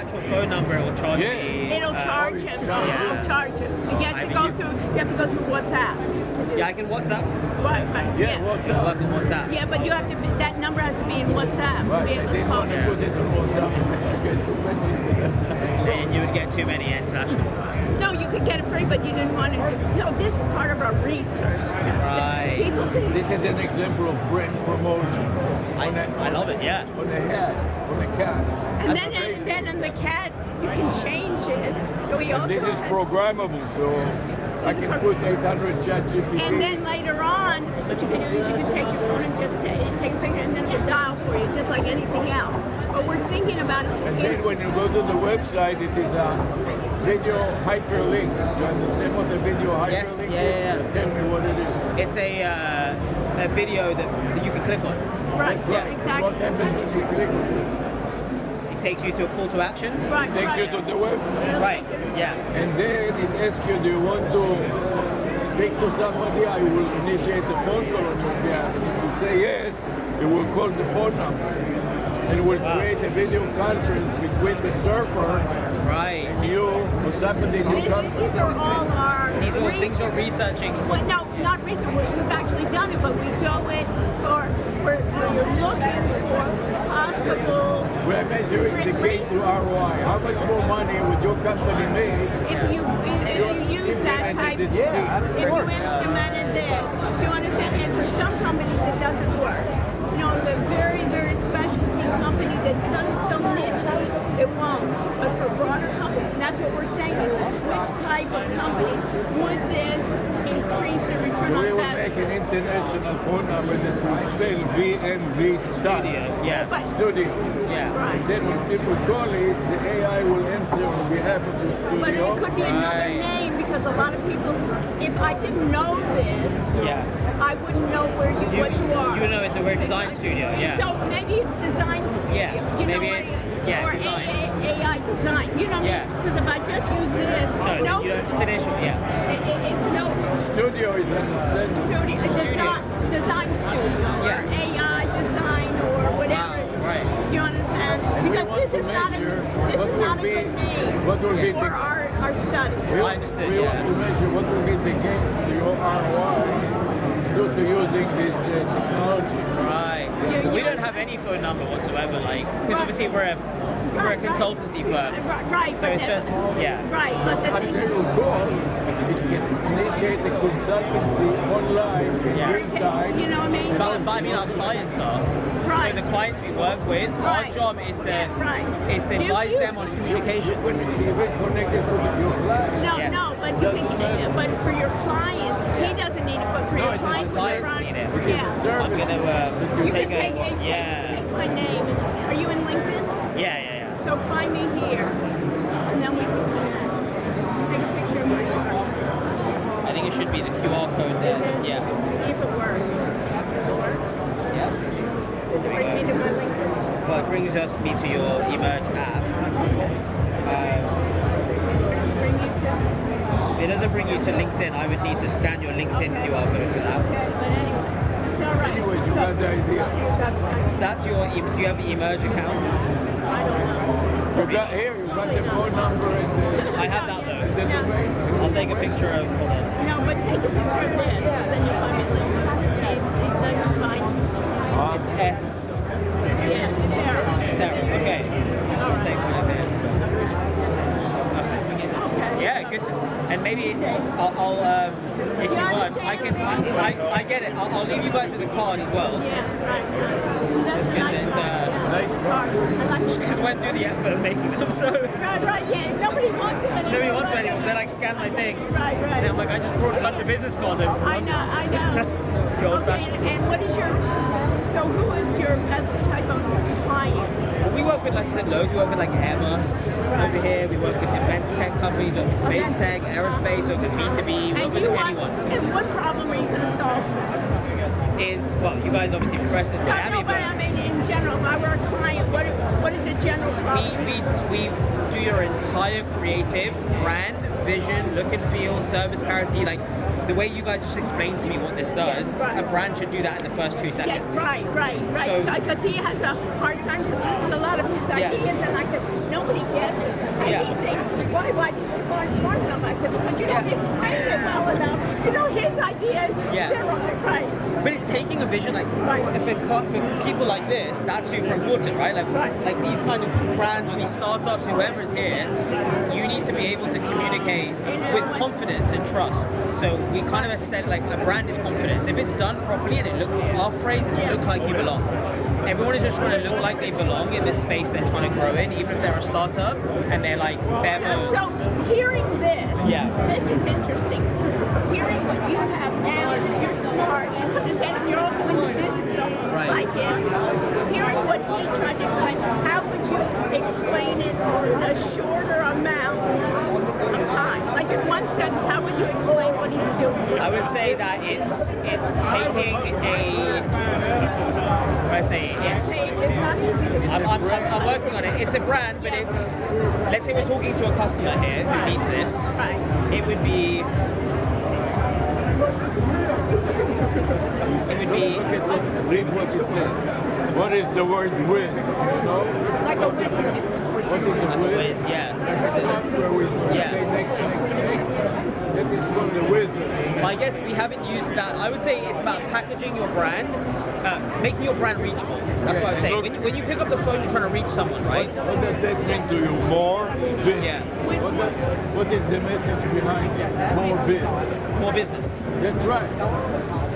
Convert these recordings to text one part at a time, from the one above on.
actual phone number, it will charge me. It'll charge him. It'll charge him. You have to go through. You have to go through WhatsApp. Yeah, I can WhatsApp. Right. Yeah, WhatsApp. Work on WhatsApp. Yeah, but you have to. That number has to be in WhatsApp to be able to call. Put it on WhatsApp. I get too many. And you would get too many international. No, you could get it free, but you didn't want it. So this is part of our research. Right. People think This is an example of brand promotion. I love it. Yeah. On the hat, on the cat. and then on the cat, you can change it. So he also This is has, programmable, so I can put 800 ChatGPT. and then later on, what you can do is you can take your phone and just take a picture, and then it'll dial for you, just like anything else. But we're thinking about it. And then when you go to the website, it is a video hyperlink. You understand what the video hyperlink Yes, yeah. is? Tell me what it is. It's a video that you can click on. Right, Yeah. exactly. What happens when you click on this? It takes you to a call to action. Right, It takes you to the website. Right. Yeah. And then it asks you, do you want to speak to somebody? I will initiate the phone call on your behalf. And if you say yes, it will call the phone number. And it will create a video conference between the server Right. and you or somebody in your company. These are all our These are all things you're researching. Well, no, not research. We've actually done it, but we do it for where you're looking for possible. We're measuring the gain to ROI. How much more money would your company make? If you use that type, if you implemented this, you understand. And for some companies, it doesn't work. You know, the very specialty company that's so niche, it won't. But for broader companies, and that's what we're saying is which type of company would this increase the return We on will make an investment? international phone number that will spell VNV Studio. Yeah. But Studio. Yeah. right. Then when people call it, the AI will answer on behalf of the studio. But it could be another Right. name because a lot of people, if I didn't know this, Yeah. I wouldn't know what you are. You would know it's a weird design studio. Yeah. So maybe it's design studio. Yeah, You know, maybe like, it's- or design. AI design. You know, Yeah. because if I just use this, No, you don't, it's an issue. Yeah. it's no Studio is understanding. studio, design studio, Yeah. or AI design, or whatever. Wow. Right. You understand? And we Because want this to is not a measure this what is will not a be- good name what will be for the- our study. I understood, We want yeah. to measure what will be the gain to your ROI due to using this technology. Right. You- We you- don't have any phone number whatsoever. Like, because obviously we're a consultancy firm. Right. So it's just Right, but the Until thing. you call, it can initiate the consultancy online in Yeah. real time. You know what I mean? But I mean, our clients are. Right. So the clients we work with, Right. our job is Yeah, right. to advise You- them on communications. When even connected to your client. No, Yes. no, but you can. But for your client, he doesn't need it. But for your it's client, my clients need it. Yeah. I'm gonna You take can a take my name. Are you in LinkedIn? yeah. So find me here, and then we can take a picture of my card. I think it should be the QR code there. Is it? Yeah. See if it works. Does it work? Yeah. Bring me to my LinkedIn. Well, it brings me to your Emerge app. Bring you to. It doesn't bring you to LinkedIn. I would need to scan your LinkedIn QR code for that. Okay, but anyway, it's all right. Anyways, you got the idea. That's fine. That's your. Do you have the Emerge account? I don't know. You got here, you got the phone number and the I have that though. the No. domain. I'll take a picture of. Hold on. No, but take a picture of this, because then you'll find it later. Then you'll find It's S. yeah, Sarah. Sarah. Okay. I'll take one of it. Okay. Yeah, good. And maybe I'll if you want, I can. I get it. I'll leave you guys with a card as well. Yeah, right. That's It's nice. good, nice card. I like it. Because I went through the effort of making them, so Right, yeah. Nobody wants them anymore. nobody wants them right? anymore. They like scan my thing. Right, right. And I'm like, I just brought a bunch of business cards over. I know. The old Okay, fashioned. and what is your, so who is your best type of client? Well, we work with, like I said, loads. We work with like Airbus over here. We work with defense tech companies, we work with space tech, aerospace, we work with B2B, we work And with you want, anyone. and what problem are you going to solve for them? Well, you guys obviously professed in Miami, No, but I mean, in general, if I were a client, what is the general problem? we do your entire creative brand, vision, look and feel, service guarantee, like the way you guys just explained to me what this does. right. A brand should do that in the first 2 seconds. Yeah, right. So- Because he has a hard time, because this is a lot of his Yeah. ideas, and I said, nobody gets it. And Yeah. he thinks, why do you think I'm smart enough? I said, because you don't explain it well enough. You know, his ideas, Yeah. they're right. But it's taking a vision like for people like this, that's super important, right? Like these kind of brands or these startups, whoever is here, you need to be able to communicate with confidence and trust. So we kind of said like a brand is confidence. If it's done properly and it looks, our phrase is look like you belong. Everyone is just trying to look like they belong in the space they're trying to grow in, even if they're a startup and they're like bare bones. So hearing this, Yeah. this is interesting. Hearing what you have now, you're smart, you understand, you're also in the business, so Right. like him. Hearing what he tried to explain, how would you explain it in a shorter amount of time? Like in one sentence, how would you explain what he's doing? I would say that it's taking a, what do I say? It's not easy to I'm working on it. It's a brand, but it's, let's say we're talking to a customer here who needs this. Right. It would be Read what it says. What is the word with? You know? Like a wizard. What is the with? Wiz, yeah. Like a software we Yeah. say next. That is called the wizard. I guess we haven't used that. I would say it's about packaging your brand, making your brand reachable. That's what I would say. When you pick up the phone, you're trying to reach someone, right? What does that mean to you? More bid. Yeah. What is the message behind it? More bid. More business. That's right.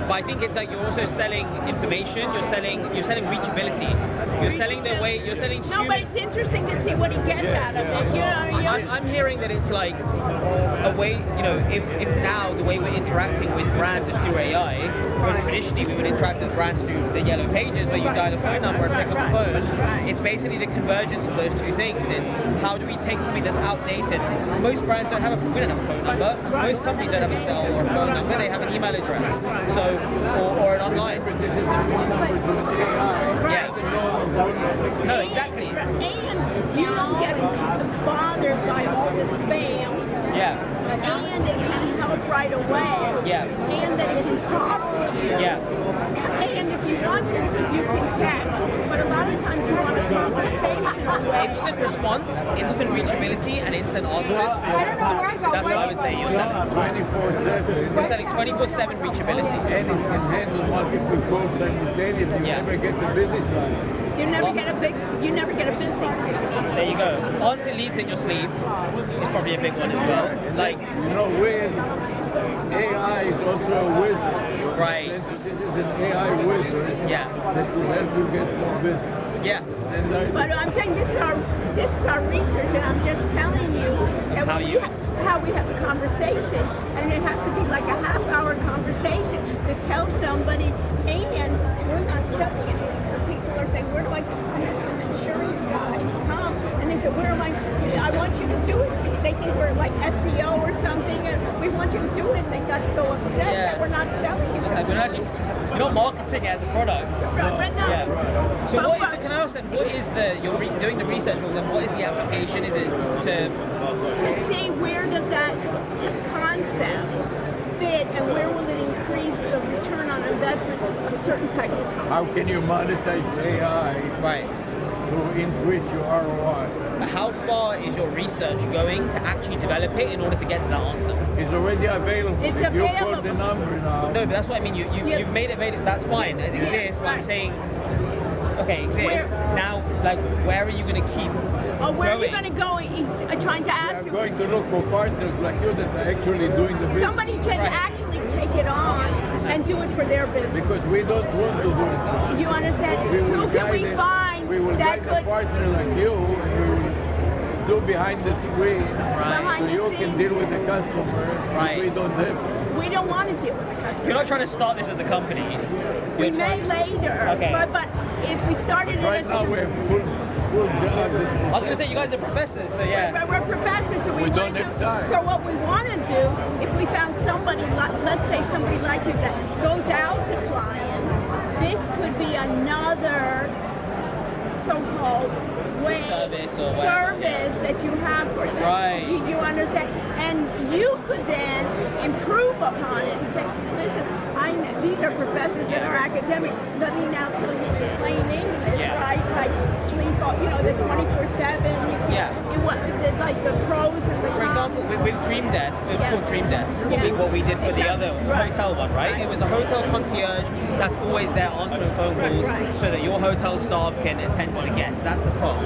But I think it's like you're also selling information. You're selling reachability. You're selling the way. You're selling No, but human. it's interesting to see what he gets out of it. You know, I'm hearing that it's like a way, you know, if now the way we're interacting with brands is through AI, when traditionally we would interact with brands through the yellow pages where you dial a phone number and pick up the phone, it's basically the convergence of those two things. It's how do we take something that's outdated. Most brands don't have we don't have a phone number. Most companies don't have a cell or a phone number. They have an email address, so or an online. But this is a phone number to an AI. Yeah. No, exactly. And you don't get bothered by all the spam. Yeah. And it can help right away. Yeah. And that it can talk to you. Yeah. And if you want to, you can text. But a lot of times you want a conversational way. Instant response, instant reachability, and instant answers. That's what I would say. You're selling. 24/7. We're selling 24/7 reachability. And it can handle multiple calls simultaneously. You Yeah. never get the busy side. You never get a business. There you go. Answer leads in your sleep is probably a big one as well. Like, You know, Wiz, AI is also a wizard. right. This is an AI wizard Yeah. that will help you get more business. Yeah. And But I'm saying this is our research, and I'm just telling you that how we have a conversation, and it has to be like a half-hour conversation to tell somebody, and we're not selling it. So people are saying, where do I had some insurance guys come, and they said, where am I want you to do it. They think we're like SEO or something, and we want you to do it. And they got so upset that we're not selling it. We're not actually, you're not marketing it as a product. Right now. Yeah. So what is the, can I ask then, what is the, you're doing the research with them, what is the application? Is it to See where does that concept fit, and where will it increase the return on investment of certain types of companies? how can you monetize AI right? to increase your ROI? How far is your research going to actually develop it in order to get to that answer? It's already available. It's If you available. call the number now. No, but that's what I mean. You've made it available. That's fine. It exists. But I'm saying, okay, it exists. Now, like, where are you going to keep Oh, where are you going? going to go? He's trying to ask I'm you. going to look for partners like you that are actually doing the business. Somebody can actually take it on and do it for their business. Because we don't want to do it. You understand? We will Who can we guide it. find We will that guide a could? partner like you, and we will do behind the screen, Behind so you can scene. deal with the customer. Right. We don't have. We don't want to deal with the customer. You're not trying to start this as a company. We You're may trying- later, Okay. but if we started it Right as now we have full jobs. I was going to say you guys are professors, so yeah. We're professors, so we We want don't to. have time. So what we want to do, if we found somebody, let's say somebody like you that goes out to clients, this could be another so-called way service or whatever. service that you have for them. Right. You understand? And you could then improve upon it and say, listen, these are professors that are academic. Let me now tell you in plain English, Yeah. right? Like sleep, the 24/7. Yeah. Like the pros and the For cons. example, with Dream Desk, it was Yeah. called Dream Desk. Yeah. What we did for the other Right. hotel one, right? It was a hotel concierge that's always there answering phone calls Right. so that your hotel staff can attend to the guests. That's the prop.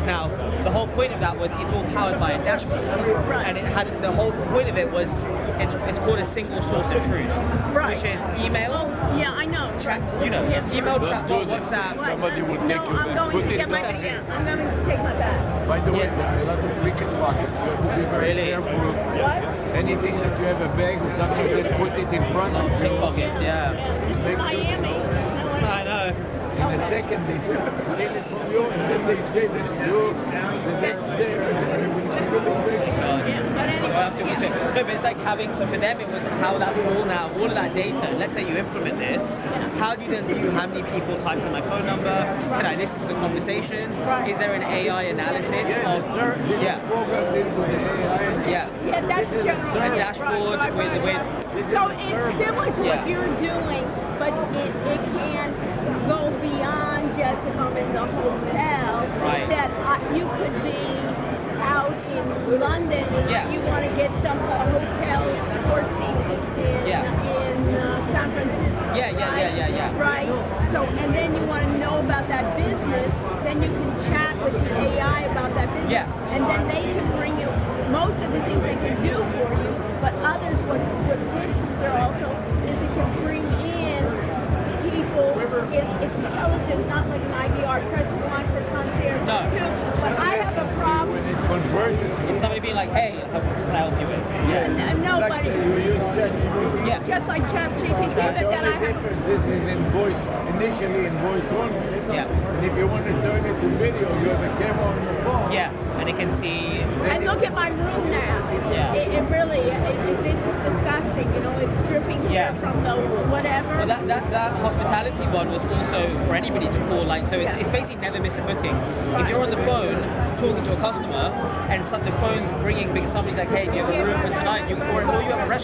Now, the whole point of that was it's all powered by a dashboard, Right. and it had the whole point of it was it's called a single source of truth, Right. which is email, Yeah, I know. chat, Yeah. email, Don't chat, do this. WhatsApp. Somebody will take no, your I'm bag. going Put to it get my back. bag. Yeah, I'm going to take my bag. By the way, Yeah. a lot of pickpockets. You have to be very Really? careful. What? Anything that you have a bag or something, just put it in front of you. Pickpockets, yeah. This is Make sure- Miami. I know. In a second, they steal it from you, and then they say that that's there. And you will give it back. Yeah, but anyway, We'll have to watch it. No, but it's like having, so for them it was how that's all now, all of that data, let's say you implement this, how do you then view how many people typed in my phone number? Can I listen to the conversations? Is there an AI analysis Yeah, of, sir. This yeah, is programmed into the AI. yeah, Yeah, that's This is a general. service. a dashboard with So it's similar to Yeah. what you're doing, but it can go beyond just if I'm in the hotel. Right. That you could be out in London and Yeah. you want to get some hotel Four Seasons in Yeah. San Francisco. Yeah. Right. So and then you want to know about that business, then you can chat with the AI about that business. Yeah. And then they can bring you most of the things they can do for you, but others what this is there also is it can bring in people. It's intelligent, not like an IVR press one for concierge No. two. But I have a problem. When it converses, it's somebody being like, hey, what can I help you with? No, like but you use ChatGPT. Yeah. just like ChatGPT, but The then I only have difference is in voice, initially in voice only. Yeah. And if you want to turn it to video, you have a camera on your phone. Yeah, and it can see, and look at my room now. Yeah. It really, this is disgusting. It's dripping here Yeah. from the whatever. well that hospitality one was also for anybody to call, like, so it's basically never miss a booking. If you're on the phone talking to a customer and the phone's ringing because somebody's like, hey, do you have a room for tonight? Or you have a restaurant.